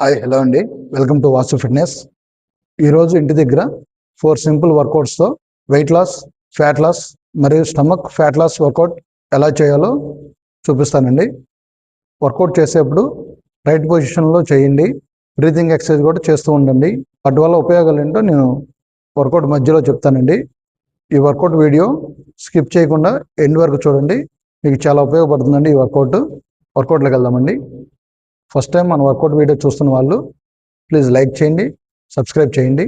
Hi hello అండి. Welcome to Vasu fitness. ఈరోజు ఇంటి దగ్గర 4 సింపుల్ వర్కౌట్స్తో వెయిట్ లాస్, ఫ్యాట్ లాస్ మరియు స్టమక్ ఫ్యాట్ లాస్ వర్కౌట్ ఎలా చేయాలో చూపిస్తానండి. వర్కౌట్ చేసేప్పుడు రైట్ పొజిషన్లో చేయండి. బ్రీతింగ్ ఎక్సర్సైజ్ కూడా చేస్తూ ఉండండి. వాటి వల్ల ఉపయోగాలు ఏంటో నేను వర్కౌట్ మధ్యలో చెప్తానండి. ఈ వర్కౌట్ వీడియో స్కిప్ చేయకుండా ఎండ్ వరకు చూడండి. మీకు చాలా ఉపయోగపడుతుందండి ఈ వర్కౌట్లోకి వెళ్దామండి. ఫస్ట్ టైం మన వర్కౌట్ వీడియో చూస్తున్న వాళ్ళు ప్లీజ్ లైక్ చేయండి, సబ్స్క్రైబ్ చేయండి.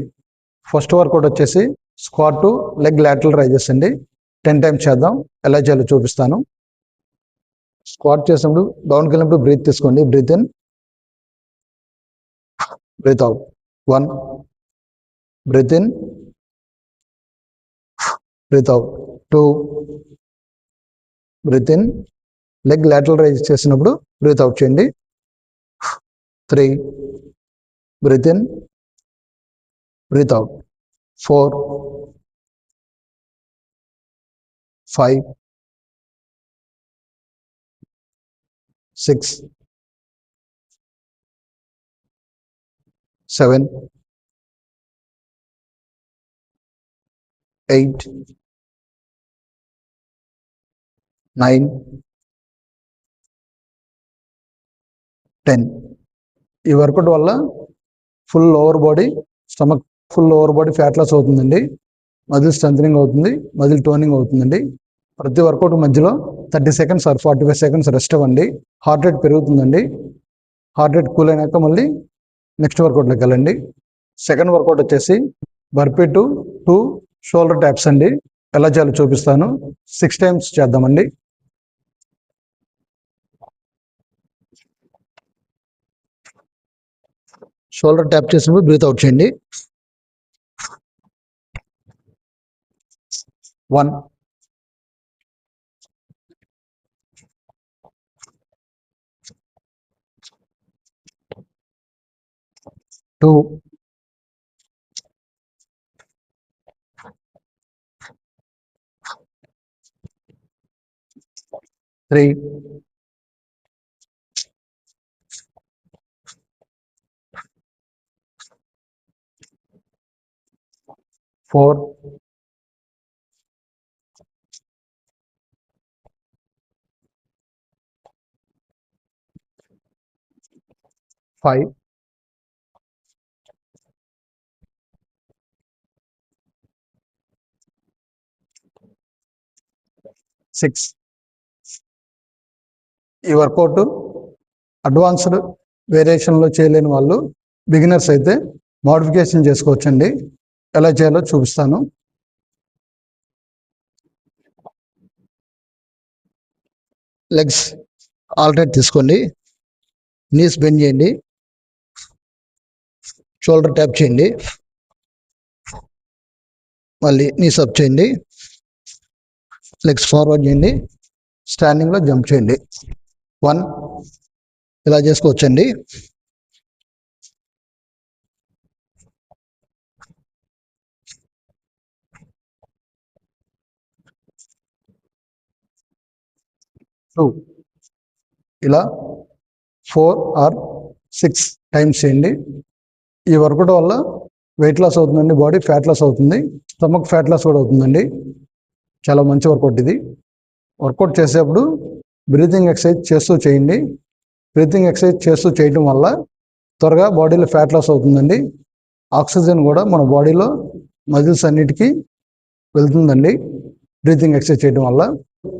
ఫస్ట్ వర్కౌట్ వచ్చేసి squat to leg lateral raises అండి. 10 టైమ్స్ చేద్దాం. ఎలా చేయాలో చూపిస్తాను. స్క్వాట్ చేసినప్పుడు డౌన్కి వెళ్ళినప్పుడు బ్రీత్ తీసుకోండి. Breath in, breath out. 1, breath in, breath out. 2, breath in. Leg lateral raise చేసినప్పుడు బ్రీత్ అవుట్ చేయండి. 3, breathe in, breathe out. 4, 5, 6, 7, 8, 9, 10. ఈ వర్కౌట్ వల్ల full lower body, stomach full lower body fat loss అవుతుందండి. Muscle strengthening అవుతుంది, muscle toning అవుతుందండి. ప్రతి workout మధ్యలో 30 seconds or 45 seconds rest అవ్వండి. హార్ట్ రేట్ పెరుగుతుందండి. హార్ట్ రేట్ కూల్ అయినాక మళ్ళీ నెక్స్ట్ వర్కౌట్లోకి వెళ్ళండి. సెకండ్ వర్కౌట్ వచ్చేసి బర్పీ టు 2 షోల్డర్ ట్యాప్స్ అండి. ఎలా చేయాలో చూపిస్తాను. 6 టైమ్స్ చేద్దామండి. షోల్డర్ ట్యాప్ చేసినప్పుడు బ్రీత్ అవుట్ చేయండి. 1, 2, 3, 4, 5, 6. ఈ వర్కౌట్ అడ్వాన్స్డ్ వేరియేషన్లో చేయలేని వాళ్ళు, బిగినర్స్ అయితే మోడిఫికేషన్ చేసుకోవచ్చండి. ఎలా చేయాలో చూపిస్తాను. లెగ్స్ ఆల్టర్నేట్ తీసుకోండి. నీస్ బెండ్ చేయండి. షోల్డర్ ట్యాప్ చేయండి. మళ్ళీ నీస్ అప్ చేయండి. లెగ్స్ ఫార్వర్డ్ చేయండి. స్టాండింగ్లో జంప్ చేయండి. 1, ఇలా చేసుకోవచ్చండి. 2, ఇలా 4 ఆర్ 6 టైమ్స్ చేయండి. ఈ వర్కౌట్ వల్ల వెయిట్ లాస్ అవుతుందండి, బాడీ ఫ్యాట్ లాస్ అవుతుంది, స్టమక్ ఫ్యాట్ లాస్ కూడా అవుతుందండి. చాలా మంచి వర్కౌట్ ఇది. వర్కౌట్ చేసేప్పుడు బ్రీతింగ్ ఎక్సర్సైజ్ చేస్తూ చేయండి. బ్రీతింగ్ ఎక్సర్సైజ్ చేస్తూ చేయడం వల్ల త్వరగా బాడీలో ఫ్యాట్ లాస్ అవుతుందండి. ఆక్సిజన్ కూడా మన బాడీలో మజిల్స్ అన్నిటికీ వెళ్తుందండి బ్రీతింగ్ ఎక్సర్సైజ్ చేయడం వల్ల.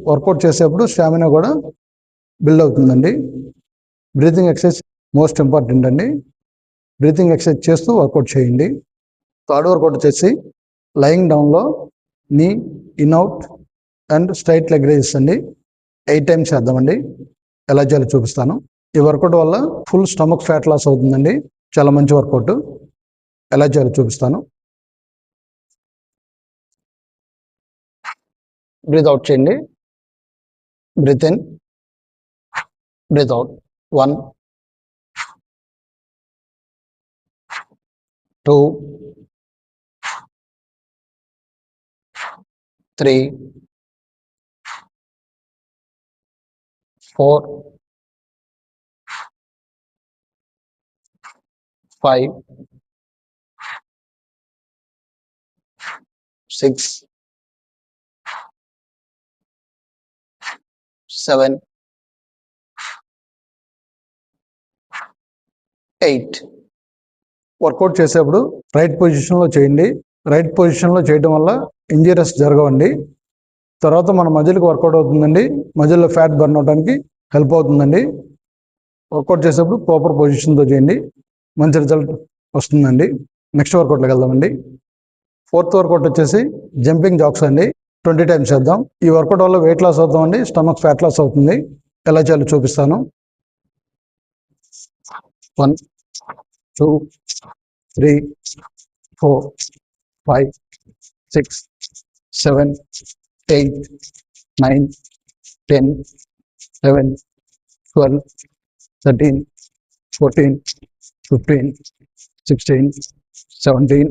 వర్కౌట్ చేసేప్పుడు స్టామినా కూడా బిల్డ్ అవుతుందండి. బ్రీతింగ్ ఎక్సర్సైజ్ మోస్ట్ ఇంపార్టెంట్ అండి. బ్రీతింగ్ ఎక్సర్సైజ్ చేస్తూ వర్కౌట్ చేయండి. థర్డ్ వర్కౌట్ వచ్చేసి లయింగ్ డౌన్లో నీ in out and straight leg rises అండి. 8 టైమ్స్ చేద్దామండి. ఎలా చేయాలో చూపిస్తాను. ఈ వర్కౌట్ వల్ల ఫుల్ స్టమక్ ఫ్యాట్ లాస్ అవుతుందండి. చాలా మంచి వర్కౌట్. ఎలా చేయాలో చూపిస్తాను. బ్రీత్ అవుట్ చేయండి. Breath in, breath out. 1, 2, 3, 4, 5, 6, 7, 8. Workout చేసేప్పుడు రైట్ పొజిషన్లో చేయండి. రైట్ పొజిషన్లో చేయడం వల్ల ఇంజరీస్ జరగవండి. తర్వాత మన మజిల్కి వర్కౌట్ అవుతుందండి. మజిల్లో ఫ్యాట్ బర్న్ అవడానికి హెల్ప్ అవుతుందండి. వర్కౌట్ చేసేప్పుడు ప్రాపర్ పొజిషన్తో చేయండి, మంచి రిజల్ట్ వస్తుందండి. నెక్స్ట్ వర్కౌట్లోకి వెళ్దామండి. ఫోర్త్ వర్కౌట్ వచ్చేసి జంపింగ్ జాక్స్ అండి. 20 టైమ్స్ చేద్దాం. ఈ వర్కౌట్ వల్ల వెయిట్ లాస్ అవుతామండి, స్టమక్ ఫ్యాట్ లాస్ అవుతుంది. ఎలా చేయాలో చూపిస్తాను. 1, 2, 3, 4, 5, 6, 7, 8, 9, 10, 11, 12, 13, 14, 15, 16, 17,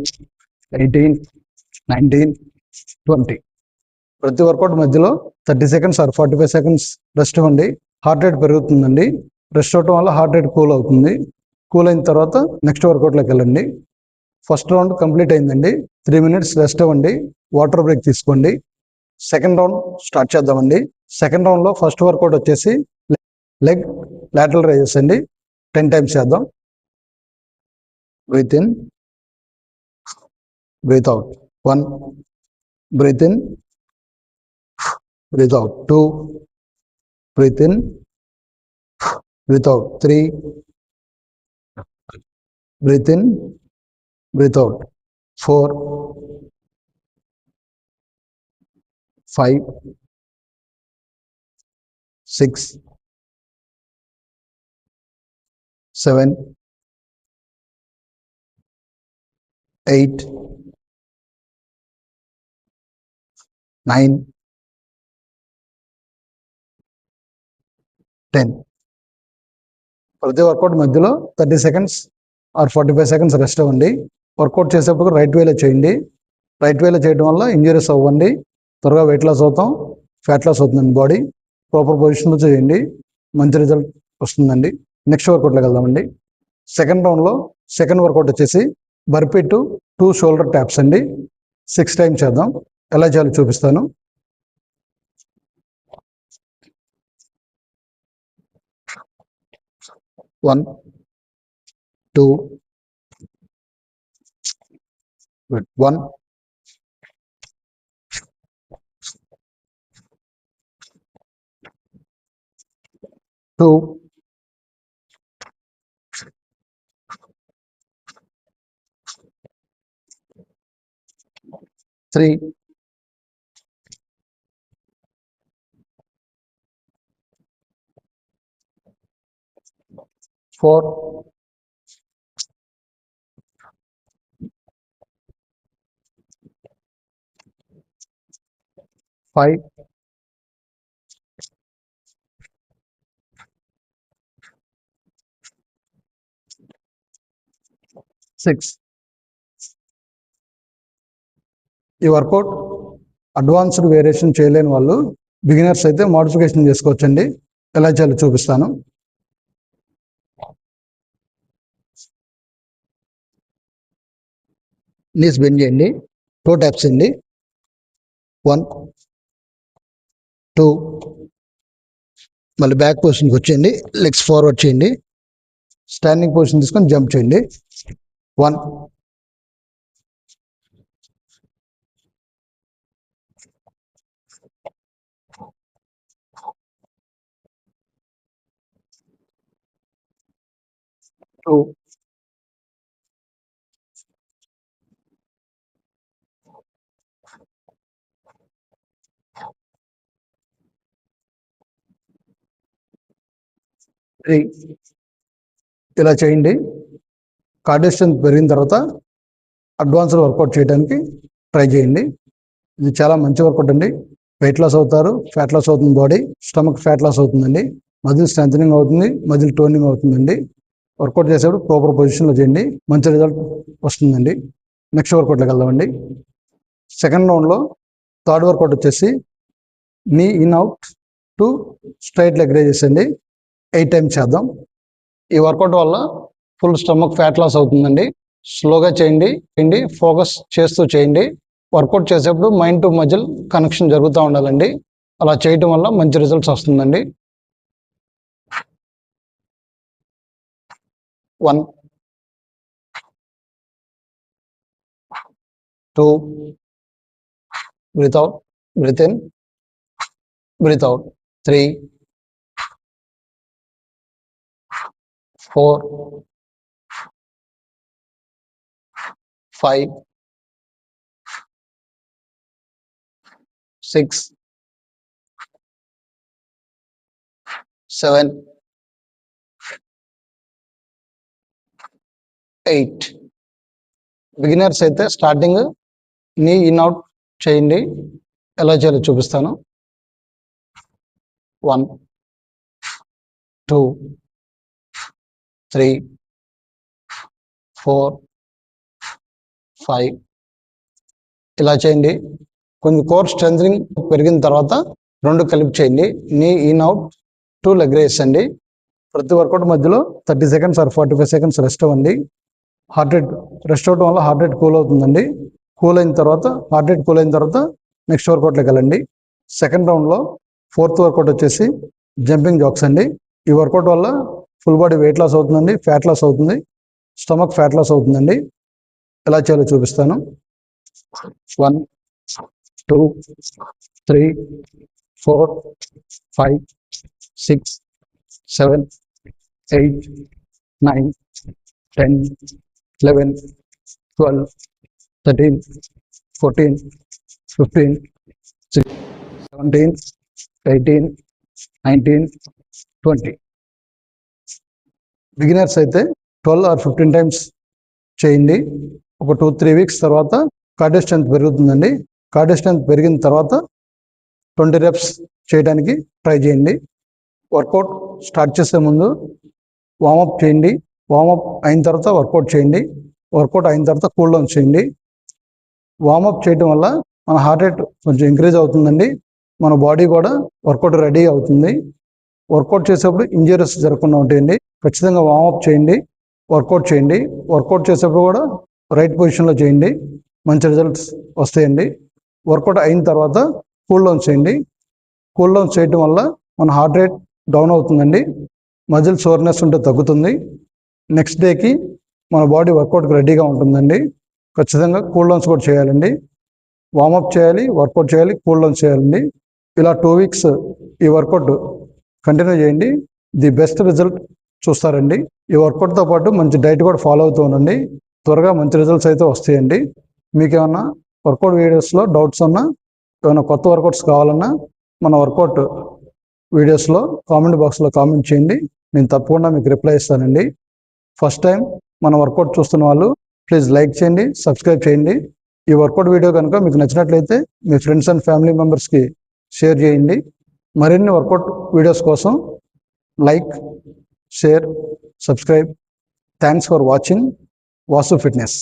18, 19, 20. ప్రతి వర్కౌట్ మధ్యలో 30 సెకండ్స్ ఆర్ 45 సెకండ్స్ రెస్ట్ ఇవ్వండి. హార్ట్ రేట్ పెరుగుతుందండి. రెస్ట్ అవ్వడం వల్ల హార్ట్ రేట్ కూల్ అవుతుంది. కూల్ అయిన తర్వాత నెక్స్ట్ వర్కౌట్లోకి వెళ్ళండి. ఫస్ట్ రౌండ్ కంప్లీట్ అయిందండి. 3 మినిట్స్ రెస్ట్ ఇవ్వండి, వాటర్ బ్రేక్ తీసుకోండి. సెకండ్ రౌండ్ స్టార్ట్ చేద్దామండి. సెకండ్ రౌండ్లో ఫస్ట్ వర్కౌట్ వచ్చేసి లెగ్ లాటరల్ రైజెస్ అండి. 10 టైమ్స్ చేద్దాం. Breathe in, breath out. 1, breath in, breathe out. 2, breathe in, breathe out. 3, breathe in, breathe out. 4, 5, 6, 7, 8, 9, 10. ప్రతి workout మధ్యలో 30 seconds or 45 seconds rest అవ్వండి. Work out చేసేప్పుడు right వేలో చేయండి. రైట్ వేలో చేయడం వల్ల ఇంజరీస్ అవ్వండి. త్వరగా వెయిట్ లాస్ అవుతాం, ఫ్యాట్ లాస్ అవుతుందండి. బాడీ ప్రాపర్ పొజిషన్లో చేయండి, మంచి రిజల్ట్ వస్తుందండి. నెక్స్ట్ వర్కౌట్లోకి వెళ్దామండి. సెకండ్ రౌండ్లో సెకండ్ వర్కౌట్ వచ్చేసి బర్పీ టు 2 షోల్డర్ ట్యాప్స్ అండి. 6 టైమ్స్ చేద్దాం. ఎలా చేయాలో చూపిస్తాను. 1, 2, 1, 2, 3, 4, 5, 6. ఈ వర్కౌట్ అడ్వాన్స్డ్ వేరియేషన్ చేయలేని వాళ్ళు, బిగినర్స్ అయితే మోడిఫికేషన్ చేసుకోవచ్చండి. ఎలా చేయాలో చూపిస్తాను. నీస్ బెండ్ చేయండి. 2 ట్యాప్స్ అండి. 1, 2, మళ్ళీ బ్యాక్ పొజిషన్కి వచ్చేయండి. లెగ్స్ ఫార్వర్డ్ చేయండి. స్టాండింగ్ పొజిషన్ తీసుకొని జంప్ చేయండి. 1, 2, 3. ఇలా చేయండి. కార్డియో స్ట్రెంత్ పెరిగిన తర్వాత అడ్వాన్స్డ్ వర్కౌట్ చేయడానికి ట్రై చేయండి. ఇది చాలా మంచి వర్కౌట్ అండి. వెయిట్ లాస్ అవుతారు, ఫ్యాట్ లాస్ అవుతుంది, బాడీ స్టమక్ ఫ్యాట్ లాస్ అవుతుందండి. మజిల్ స్ట్రెంథనింగ్ అవుతుంది, మజిల్ టోనింగ్ అవుతుందండి. వర్కౌట్ చేసేప్పుడు ప్రాపర్ పొజిషన్లో చేయండి, మంచి రిజల్ట్ వస్తుందండి. నెక్స్ట్ వర్కౌట్లోకి వెళ్దామండి. సెకండ్ రౌండ్లో థర్డ్ వర్కౌట్ వచ్చేసి నీ in out to straight leg rises అండి. 8 టైమ్స్ చేద్దాం. ఈ వర్కౌట్ వల్ల ఫుల్ స్టమక్ ఫ్యాట్ లాస్ అవుతుందండి. స్లోగా చేయండి, ఫోకస్ చేస్తూ చేయండి. వర్కౌట్ చేసేప్పుడు మైండ్ టు మజిల్ కనెక్షన్ జరుగుతూ ఉండాలండి. అలా చేయటం వల్ల మంచి రిజల్ట్స్ వస్తుందండి. 1 2 breathe out, breathe in, breathe out. 3 4 5 6 7 8. Beginners అయితే స్టార్టింగ్ నీ ఇన్ అవుట్ చేయండి. ఎలా చేయాలో చూపిస్తాను. 1 2 3 4 5 ఇలా చేయండి. కొంచెం కోర్ స్ట్రెంథనింగ్ పెరిగిన తర్వాత 2 కలిపి చేయండి. నీ ఇన్ అవుట్ 2 లెగ్ రేస్ అండి. ప్రతి వర్కౌట్ మధ్యలో 30 సెకండ్స్ ఆర్ 45 సెకండ్స్ రెస్ట్ అవ్వండి. హార్ట్ రేట్ రెస్ట్ అవడం వల్ల హార్ట్ రేట్ కూల్ అవుతుందండి. కూల్ అయిన తర్వాత హార్ట్ రేట్ కూల్ అయిన తర్వాత నెక్స్ట్ వర్కౌట్లోకి వెళ్ళండి. సెకండ్ రౌండ్లో 4th వర్కౌట్ వచ్చేసి జంపింగ్ జాక్స్ అండి. ఈ వర్కౌట్ వల్ల ఫుల్ బాడీ వెయిట్ లాస్ అవుతుందండి, ఫ్యాట్ లాస్ అవుతుంది, స్టమక్ ఫ్యాట్ లాస్ అవుతుందండి. ఎలా చేయాలో చూపిస్తాను. 1 2 3 4 5 6 7 8 9 10 11 12 13 14 15 16 17 18 19 20. బిగినర్స్ అయితే 12 ఆర్ 15 టైమ్స్ చేయండి. ఒక 2-3 వీక్స్ తర్వాత కార్డియో స్ట్రెంత్ పెరుగుతుందండి. కార్డియో స్ట్రెంత్ పెరిగిన తర్వాత 20 రెప్స్ చేయడానికి ట్రై చేయండి. వర్కౌట్ స్టార్ట్ చేసే ముందు వార్మప్ చేయండి. వార్మప్ అయిన తర్వాత వర్కౌట్ చేయండి. వర్కౌట్ అయిన తర్వాత కూల్ డౌన్ చేయండి. వార్మప్ చేయడం వల్ల మన హార్ట్ రేట్ కొంచెం ఇంక్రీజ్ అవుతుందండి. మన బాడీ కూడా వర్కౌట్ రెడీ అవుతుంది. వర్కౌట్ చేసేప్పుడు ఇంజరీస్ జరగకుండా ఉంటాయండి. ఖచ్చితంగా వార్మప్ చేయండి, వర్కౌట్ చేయండి. వర్కౌట్ చేసేప్పుడు కూడా రైట్ పొజిషన్లో చేయండి, మంచి రిజల్ట్స్ వస్తాయండి. వర్కౌట్ అయిన తర్వాత కూల్ డౌన్ చేయండి. కూల్ డౌన్ చేయడం వల్ల మన హార్ట్ రేట్ డౌన్ అవుతుందండి. మజిల్ సోర్నెస్ ఉంటే తగ్గుతుంది. నెక్స్ట్ డేకి మన బాడీ వర్కౌట్కి రెడీగా ఉంటుందండి. ఖచ్చితంగా కూల్ డౌన్స్ కూడా చేయాలండి. వార్మప్ చేయాలి, వర్కౌట్ చేయాలి, కూల్ డౌన్ చేయాలండి. ఇలా 2 వీక్స్ ఈ వర్కౌట్ కంటిన్యూ చేయండి. ది బెస్ట్ రిజల్ట్ చూస్తారండి. ఈ వర్కౌట్తో పాటు మంచి డైట్ కూడా ఫాలో అవుతూ ఉండండి. త్వరగా మంచి రిజల్ట్స్ అయితే వస్తాయండి. మీకు ఏమన్నా వర్కౌట్ వీడియోస్లో డౌట్స్ ఉన్నా, ఏమైనా కొత్త వర్కౌట్స్ కావాలన్నా మన వర్కౌట్ వీడియోస్లో కామెంట్ బాక్స్లో కామెంట్ చేయండి. నేను తప్పకుండా మీకు రిప్లై ఇస్తానండి. ఫస్ట్ టైం మన వర్కౌట్ చూస్తున్న వాళ్ళు ప్లీజ్ లైక్ చేయండి, సబ్స్క్రైబ్ చేయండి. ఈ వర్కౌట్ వీడియో కనుక మీకు నచ్చినట్లయితే మీ ఫ్రెండ్స్ అండ్ ఫ్యామిలీ మెంబర్స్కి షేర్ చేయండి. మరిన్ని వర్కౌట్ వీడియోస్ కోసం like, share, subscribe. Thanks for watching Vasu fitness.